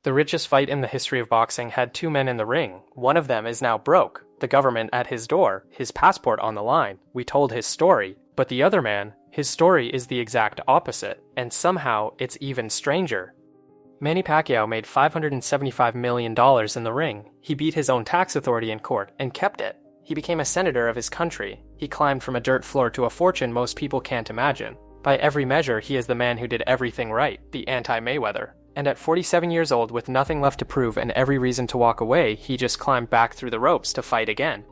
The richest fight in the history of boxing had two men in the ring. One of them is now broke, the government at his door, his passport on the line. We told his story. But the other man, his story is the exact opposite, and somehow it's even stranger. Manny Pacquiao made $575 million in the ring. He beat his own tax authority in court and kept it. He became a senator of his country. He climbed from a dirt floor to a fortune most people can't imagine. By every measure, he is the man who did everything right, the anti-Mayweather. And at 47 years old, with nothing left to prove and every reason to walk away, he just climbed back through the ropes to fight again.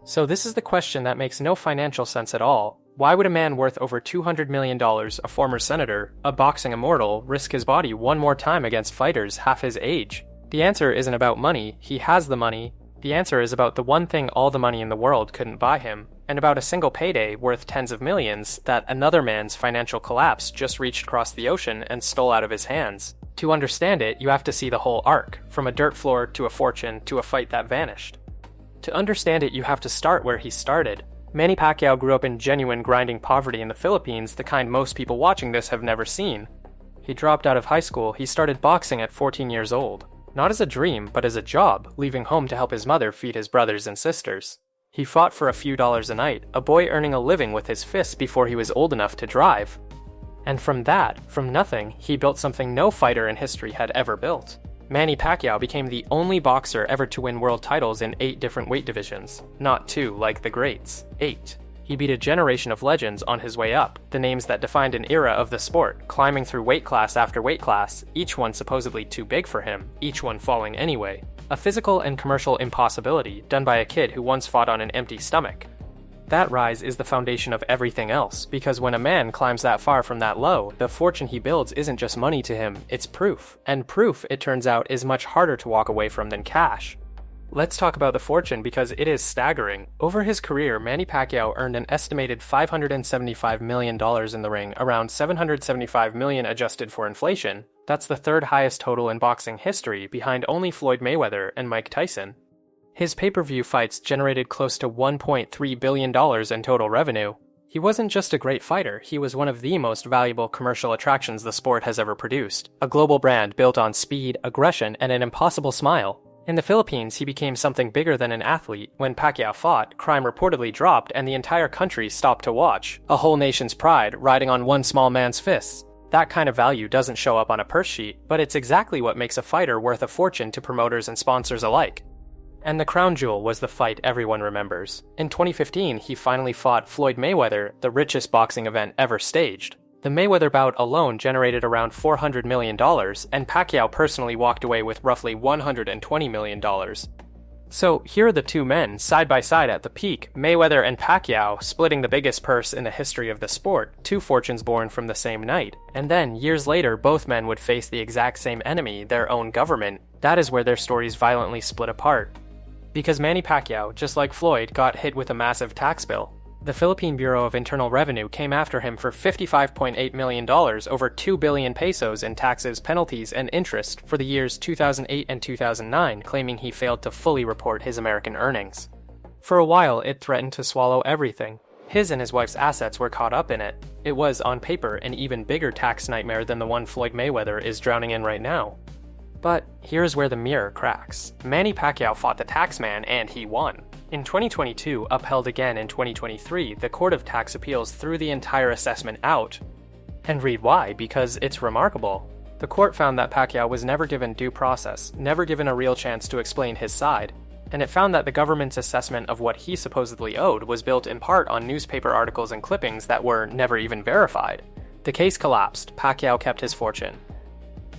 So this is the question that makes no financial sense at all. Why would a man worth over $200 million, a former senator, a boxing immortal, risk his body one more time against fighters half his age? The answer isn't about money. He has the money. The answer is about the one thing all the money in the world couldn't buy him, and about a single payday worth tens of millions that another man's financial collapse just reached across the ocean and stole out of his hands. To understand it, you have to see the whole arc, from a dirt floor to a fortune to a fight that vanished. To understand it, you have to start where he started. Manny Pacquiao grew up in genuine grinding poverty in the Philippines, the kind most people watching this have never seen. He dropped out of high school. He started boxing at 14 years old. Not as a dream, but as a job, leaving home to help his mother feed his brothers and sisters. He fought for a few dollars a night, a boy earning a living with his fists before he was old enough to drive. And from nothing, he built something no fighter in history had ever built. Manny Pacquiao became the only boxer ever to win world titles in 8 different weight divisions. Not 2 like the greats, 8. He beat a generation of legends on his way up, the names that defined an era of the sport, climbing through weight class after weight class, each one supposedly too big for him, each one falling anyway. A physical and commercial impossibility done by a kid who once fought on an empty stomach. That rise is the foundation of everything else, because when a man climbs that far from that low, the fortune he builds isn't just money to him, it's proof. And proof, it turns out, is much harder to walk away from than cash. Let's talk about the fortune because it is staggering. Over his career, Manny Pacquiao earned an estimated $575 million in the ring, around $775 million adjusted for inflation. That's the third highest total in boxing history, behind only Floyd Mayweather and Mike Tyson. His pay-per-view fights generated close to $1.3 billion in total revenue. He wasn't just a great fighter, he was one of the most valuable commercial attractions the sport has ever produced. A global brand built on speed, aggression, and an impossible smile. In the Philippines, he became something bigger than an athlete. When Pacquiao fought, crime reportedly dropped and the entire country stopped to watch. A whole nation's pride riding on one small man's fists. That kind of value doesn't show up on a purse sheet, but it's exactly what makes a fighter worth a fortune to promoters and sponsors alike. And the crown jewel was the fight everyone remembers. In 2015, he finally fought Floyd Mayweather, the richest boxing event ever staged. The Mayweather bout alone generated around $400 million, and Pacquiao personally walked away with roughly $120 million. So here are the two men, side by side at the peak, Mayweather and Pacquiao, splitting the biggest purse in the history of the sport, two fortunes born from the same night. And then, years later, both men would face the exact same enemy, their own government. That is where their stories violently split apart. Because Manny Pacquiao, just like Floyd, got hit with a massive tax bill. The Philippine Bureau of Internal Revenue came after him for $55.8 million, over 2 billion pesos in taxes, penalties, and interest for the years 2008 and 2009, claiming he failed to fully report his American earnings. For a while, it threatened to swallow everything. His and his wife's assets were caught up in it. It was, on paper, an even bigger tax nightmare than the one Floyd Mayweather is drowning in right now. But here's where the mirror cracks. Manny Pacquiao fought the taxman and he won. In 2022, upheld again in 2023, the Court of Tax Appeals threw the entire assessment out. And read why, because it's remarkable. The court found that Pacquiao was never given due process, never given a real chance to explain his side, and it found that the government's assessment of what he supposedly owed was built in part on newspaper articles and clippings that were never even verified. The case collapsed, Pacquiao kept his fortune.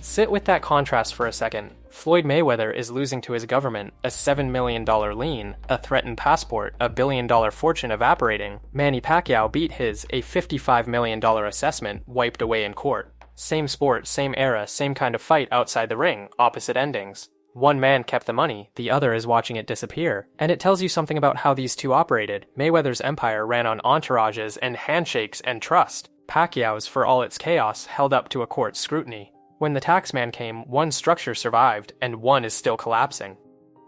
Sit with that contrast for a second. Floyd Mayweather is losing to his government, a $7 million lien, a threatened passport, a $1 billion fortune evaporating. Manny Pacquiao beat his, a $55 million assessment, wiped away in court. Same sport, same era, same kind of fight outside the ring, opposite endings. One man kept the money, the other is watching it disappear. And it tells you something about how these two operated. Mayweather's empire ran on entourages and handshakes and trust. Pacquiao's, for all its chaos, held up to a court's scrutiny. When the taxman came, one structure survived, and one is still collapsing.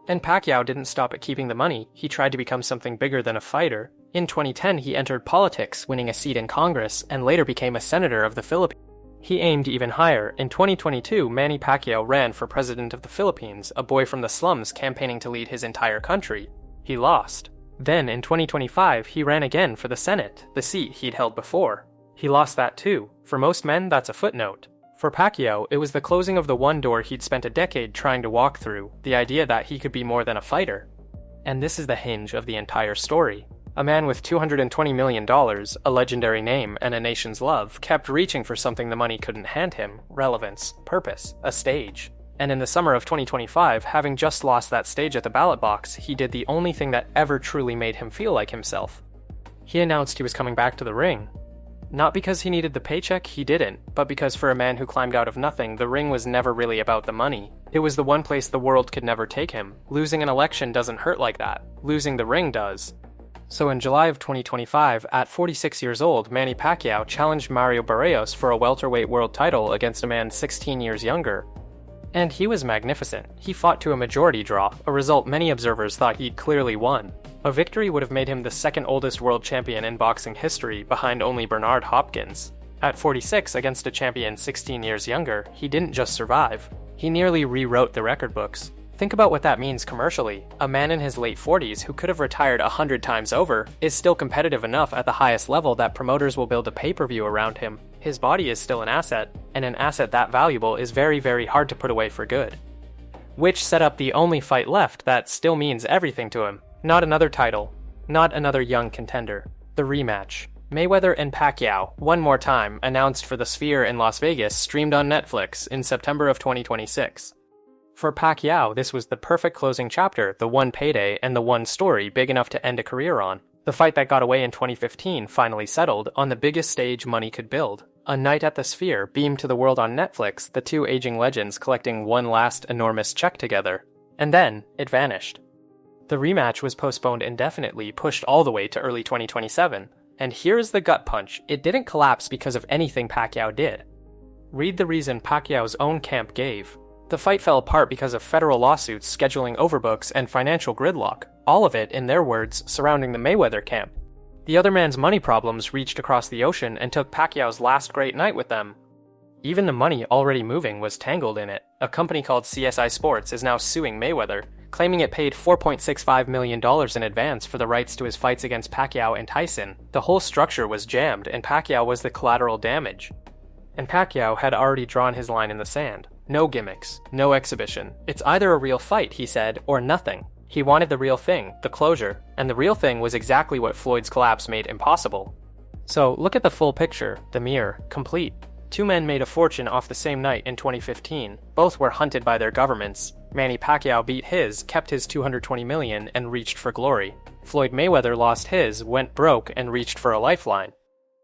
And Pacquiao didn't stop at keeping the money, he tried to become something bigger than a fighter. In 2010, he entered politics, winning a seat in Congress, and later became a senator of the Philippines. He aimed even higher. In 2022, Manny Pacquiao ran for president of the Philippines, a boy from the slums campaigning to lead his entire country. He lost. Then, in 2025, he ran again for the Senate, the seat he'd held before. He lost that too. For most men, that's a footnote. For Pacquiao, it was the closing of the one door he'd spent a decade trying to walk through, the idea that he could be more than a fighter. And this is the hinge of the entire story. A man with $220 million, a legendary name, and a nation's love kept reaching for something the money couldn't hand him: relevance, purpose, a stage. And in the summer of 2025, having just lost that stage at the ballot box, he did the only thing that ever truly made him feel like himself. He announced he was coming back to the ring. Not because he needed the paycheck, he didn't, but because for a man who climbed out of nothing, the ring was never really about the money. It was the one place the world could never take him. Losing an election doesn't hurt like that. Losing the ring does. So in July of 2025, at 46 years old, Manny Pacquiao challenged Mario Barrios for a welterweight world title against a man 16 years younger. And he was magnificent. He fought to a majority draw, a result many observers thought he'd clearly won. A victory would have made him the second oldest world champion in boxing history, behind only Bernard Hopkins. At 46, against a champion 16 years younger, he didn't just survive. He nearly rewrote the record books. Think about what that means commercially. A man in his late 40s who could have retired 100 times over is still competitive enough at the highest level that promoters will build a pay-per-view around him. His body is still an asset, and an asset that valuable is very, very hard to put away for good. Which set up the only fight left that still means everything to him. Not another title. Not another young contender. The rematch. Mayweather and Pacquiao, one more time, announced for the Sphere in Las Vegas, streamed on Netflix in September of 2026. For Pacquiao, this was the perfect closing chapter, the one payday, and the one story big enough to end a career on. The fight that got away in 2015 finally settled on the biggest stage money could build. A night at the Sphere beamed to the world on Netflix, the two aging legends collecting one last enormous check together. And then, it vanished. The rematch was postponed indefinitely, pushed all the way to early 2027. And here's the gut punch: it didn't collapse because of anything Pacquiao did. Read the reason Pacquiao's own camp gave. The fight fell apart because of federal lawsuits, scheduling overbooks, and financial gridlock, all of it, in their words, surrounding the Mayweather camp. The other man's money problems reached across the ocean and took Pacquiao's last great night with them. Even the money already moving was tangled in it. A company called CSI Sports is now suing Mayweather, claiming it paid $4.65 million in advance for the rights to his fights against Pacquiao and Tyson. The whole structure was jammed, and Pacquiao was the collateral damage. And Pacquiao had already drawn his line in the sand. No gimmicks, no exhibition. It's either a real fight, he said, or nothing. He wanted the real thing, the closure, and the real thing was exactly what Floyd's collapse made impossible. So look at the full picture, the mirror, complete. Two men made a fortune off the same night in 2015. Both were hunted by their governments. Manny Pacquiao beat his, kept his $220 million, and reached for glory. Floyd Mayweather lost his, went broke, and reached for a lifeline.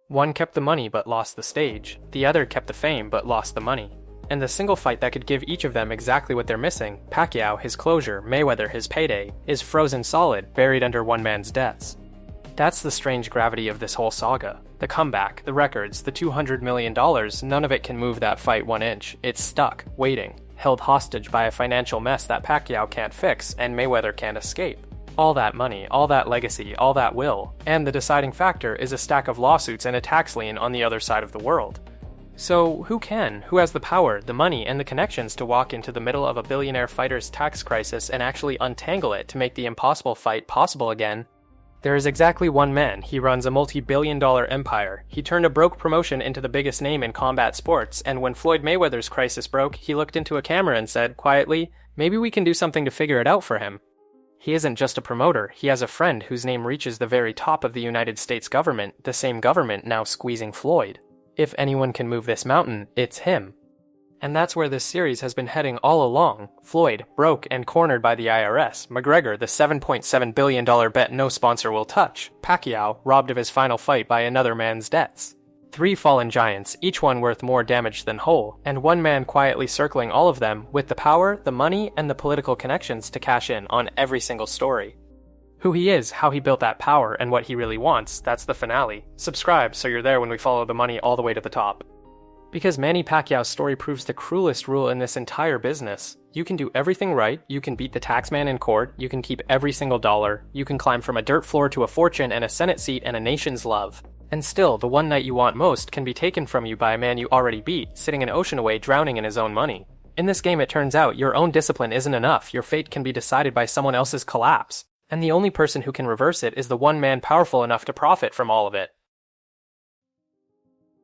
One kept the money but lost the stage. The other kept the fame but lost the money. And the single fight that could give each of them exactly what they're missing, Pacquiao his closure, Mayweather his payday, is frozen solid, buried under one man's debts. That's the strange gravity of this whole saga. The comeback, the records, the $200 million, none of it can move that fight 1 inch. It's stuck, waiting, held hostage by a financial mess that Pacquiao can't fix and Mayweather can't escape. All that money, all that legacy, all that will, and the deciding factor is a stack of lawsuits and a tax lien on the other side of the world. So who can? Who has the power, the money, and the connections to walk into the middle of a billionaire fighter's tax crisis and actually untangle it to make the impossible fight possible again? There is exactly one man. He runs a multi-billion-dollar empire. He turned a broke promotion into the biggest name in combat sports, and when Floyd Mayweather's crisis broke, he looked into a camera and said, quietly, maybe we can do something to figure it out for him. He isn't just a promoter, he has a friend whose name reaches the very top of the United States government, the same government now squeezing Floyd. If anyone can move this mountain, it's him. And that's where this series has been heading all along. Floyd, broke and cornered by the IRS. McGregor, the $7.7 billion bet no sponsor will touch. Pacquiao, robbed of his final fight by another man's debts. 3 fallen giants, each one worth more damage than whole, and one man quietly circling all of them with the power, the money, and the political connections to cash in on every single story. Who he is, how he built that power, and what he really wants, that's the finale. Subscribe so you're there when we follow the money all the way to the top. Because Manny Pacquiao's story proves the cruelest rule in this entire business. You can do everything right, you can beat the taxman in court, you can keep every single dollar, you can climb from a dirt floor to a fortune and a Senate seat and a nation's love. And still, the one night you want most can be taken from you by a man you already beat, sitting an ocean away drowning in his own money. In this game, it turns out your own discipline isn't enough. Your fate can be decided by someone else's collapse. And the only person who can reverse it is the one man powerful enough to profit from all of it.